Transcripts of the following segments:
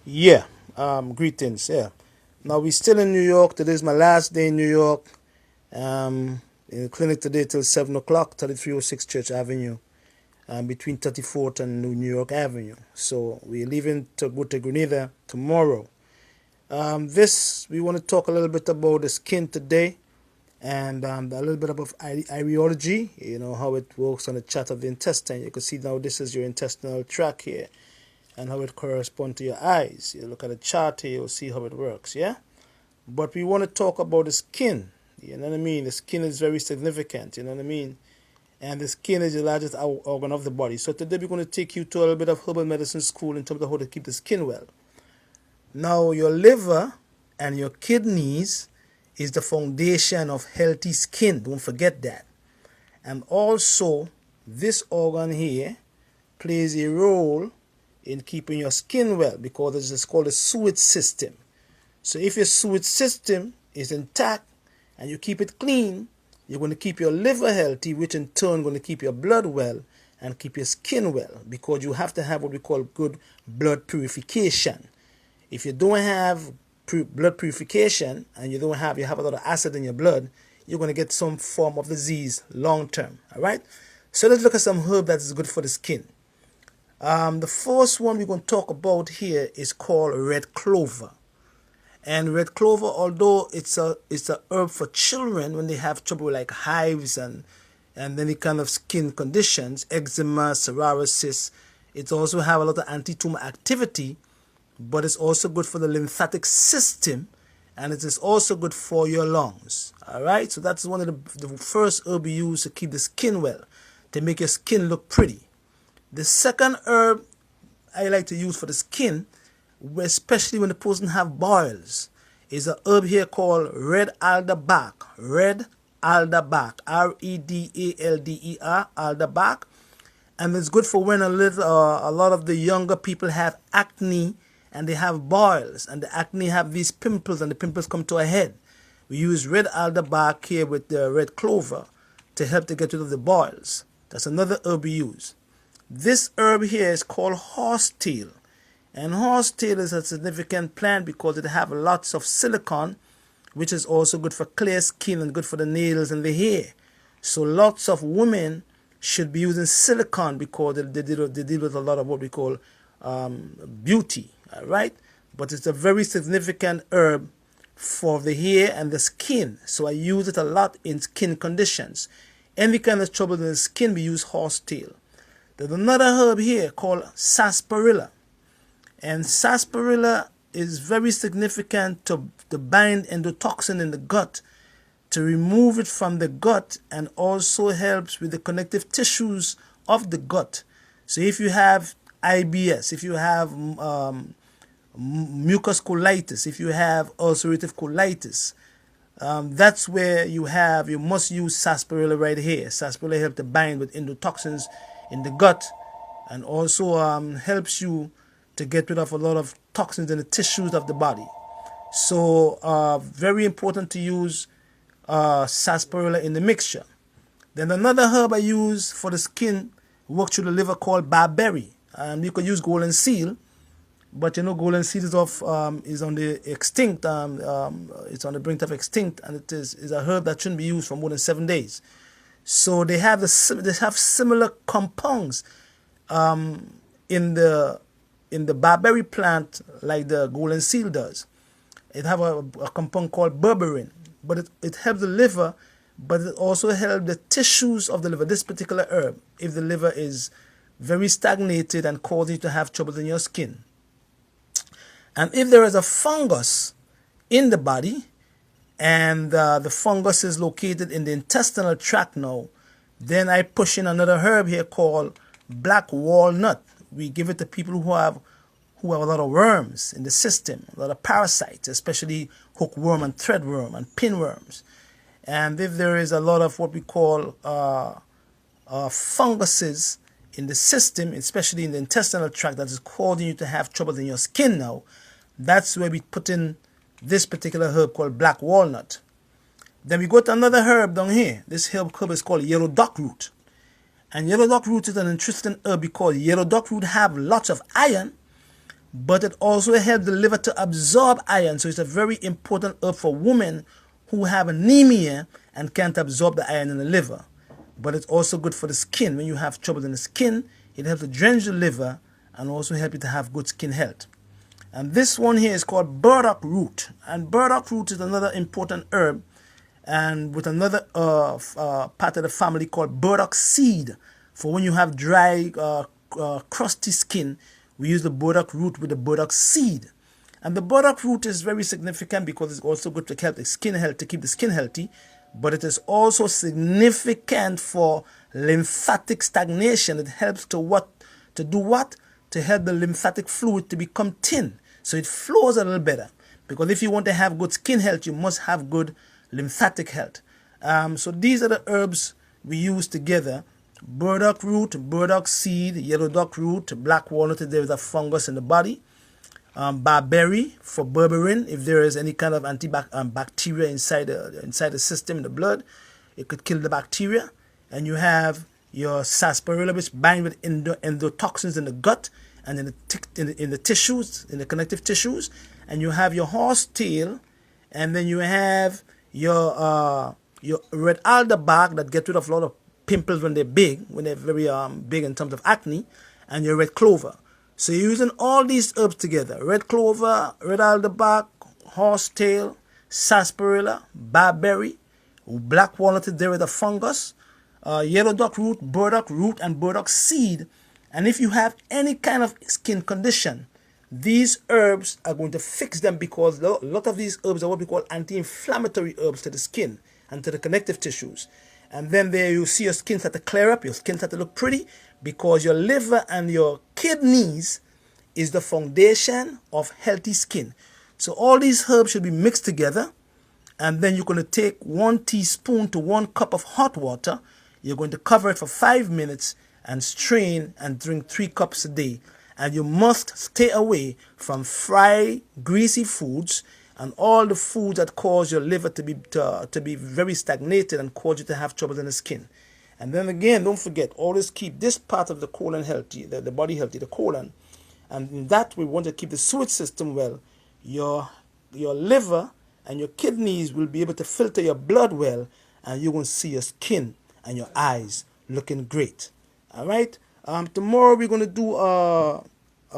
Yeah, greetings. Yeah. Now we're still in New York. Today is my last day in New York. In the clinic today till 7 o'clock, 3306 Church Avenue, between 34th and New York Avenue. So we're leaving to go to Grenada tomorrow. We want to talk a little bit about the skin today and a little bit about iridology, how it works on the chart of the intestine. You can see now this is your intestinal tract here and how it corresponds to your eyes. You look at the chart here, you'll see how it works, yeah? But we want to talk about the skin, you know what I mean? The skin is very significant, you know what I mean? And the skin is the largest organ of the body. So today we're going to take you to a little bit of herbal medicine school in terms of how to keep the skin well. Now, your liver and your kidneys is the foundation of healthy skin. Don't forget that. And also, this organ here plays a role in keeping your skin well because it is called a sewage system. So if your sewage system is intact and you keep it clean, you're going to keep your liver healthy, which in turn going to keep your blood well and keep your skin well, because you have to have what we call good blood purification. If you don't have blood purification and you have a lot of acid in your blood, you're going to get some form of disease long term. All right. So let's look at some herb that is good for the skin. The first one we're going to talk about here is called red clover. And red clover, although it's a herb for children when they have trouble like hives and any kind of skin conditions, eczema, psoriasis, it also have a lot of anti-tumor activity, but it's also good for the lymphatic system, and it is also good for your lungs. All right, so that's one of the first herb you use to keep the skin well, to make your skin look pretty. The second herb I like to use for the skin, especially when the person have boils, is a herb here called red alderbark. Red alderbark, Redalder, alderbark, and it's good for when a lot of the younger people have acne and they have boils and the acne have these pimples and the pimples come to a head. We use red alderbark here with the red clover to help to get rid of the boils. That's another herb we use. This herb here is called horsetail. And horsetail is a significant plant because it have lots of silicon, which is also good for clear skin and good for the nails and the hair. So lots of women should be using silicone because they deal with a lot of what we call beauty. All right, but it's a very significant herb for the hair and the skin. So I use it a lot in skin conditions. Any kind of trouble in the skin, we use horsetail. There's another herb here called sarsaparilla. And sarsaparilla is very significant to bind endotoxin in the gut, to remove it from the gut, and also helps with the connective tissues of the gut. So if you have IBS, if you have mucus colitis, if you have ulcerative colitis, that's where you must use sarsaparilla right here. Sarsaparilla helps to bind with endotoxins in the gut, and also helps you to get rid of a lot of toxins in the tissues of the body. So very important to use sarsaparilla in the mixture. Then another herb I use for the skin, works through the liver, called barberry. You could use golden seal, but golden seal is on the extinct. It's on the brink of extinct, and it is a herb that shouldn't be used for more than 7 days. So they have similar compounds in the barberry plant like the golden seal does. It have a compound called berberine, but it helps the liver, but it also helps the tissues of the liver. This particular herb, if the liver is very stagnated and causing you to have trouble in your skin. And if there is a fungus in the body, and the fungus is located in the intestinal tract now, then I push in another herb here called black walnut. We give it to people who have a lot of worms in the system, a lot of parasites, especially hookworm and threadworm and pinworms. And if there is a lot of what we call funguses in the system, especially in the intestinal tract, that is causing you to have trouble in your skin now, that's where we put in this particular herb called black walnut. Then we go to another herb down here. This herb is called yellow dock root. And yellow dock root is an interesting herb because yellow dock root have lots of iron, but it also helps the liver to absorb iron. So it's a very important herb for women who have anemia and can't absorb the iron in the liver. But it's also good for the skin. When you have trouble in the skin, it helps to drench the liver and also help you to have good skin health. And this one here is called burdock root. And burdock root is another important herb, and with another part of the family called burdock seed. For when you have dry, crusty skin, we use the burdock root with the burdock seed. And the burdock root is very significant because it's also good to help the skin health, to keep the skin healthy. But it is also significant for lymphatic stagnation. It helps to do what? To help the lymphatic fluid to become thin, so it flows a little better. Because if you want to have good skin health, you must have good lymphatic health. So these are the herbs we use together: burdock root, burdock seed, yellow dock root, black walnut if there is a fungus in the body, barberry for berberine if there is any kind of bacteria inside the system, in the blood. It could kill the bacteria. And you have your sarsaparilla, which bind with endotoxins in the gut and in the tissues, in the connective tissues. And you have your horsetail, and then you have your red alder bark that gets rid of a lot of pimples when they're big, when they're very big in terms of acne, and your red clover. So you're using all these herbs together: red clover, red alder bark, horsetail, sarsaparilla, barberry, black walnut if there is a fungus, yellow dock root, and burdock seed. And if you have any kind of skin condition, these herbs are going to fix them, because a lot of these herbs are what we call anti-inflammatory herbs to the skin and to the connective tissues. And then there you see your skin start to clear up, your skin start to look pretty, because your liver and your kidneys is the foundation of healthy skin. So all these herbs should be mixed together, and then you're going to take 1 teaspoon to 1 cup of hot water. You're going to cover it for 5 minutes and strain and drink 3 cups a day. And you must stay away from fried, greasy foods and all the foods that cause your liver to be very stagnated and cause you to have trouble in the skin. And then again, don't forget, always keep this part of the colon healthy, the body healthy, the colon. And in that, we want to keep the sewage system well. Your liver and your kidneys will be able to filter your blood well, and you're going to see your skin and your eyes looking great. All right. Tomorrow we're going to do a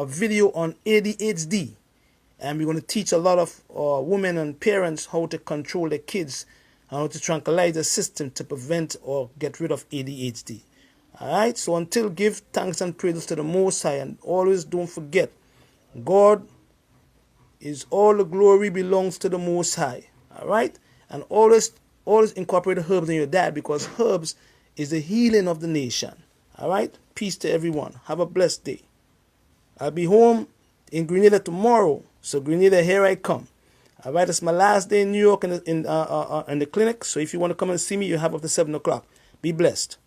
video on ADHD, and we're going to teach a lot of women and parents how to control their kids, how to tranquilize the system to prevent or get rid of ADHD. All right. So until, give thanks and praises to the Most High, and always don't forget, God is all the glory belongs to the Most High. All right. And always incorporate the herbs in your diet, because herbs is the healing of the nation. All right. Peace to everyone. Have a blessed day. I'll be home in Grenada tomorrow. So Grenada, here I come. All right. It's my last day in New York in the clinic. So if you want to come and see me, you have up to 7 o'clock. Be blessed.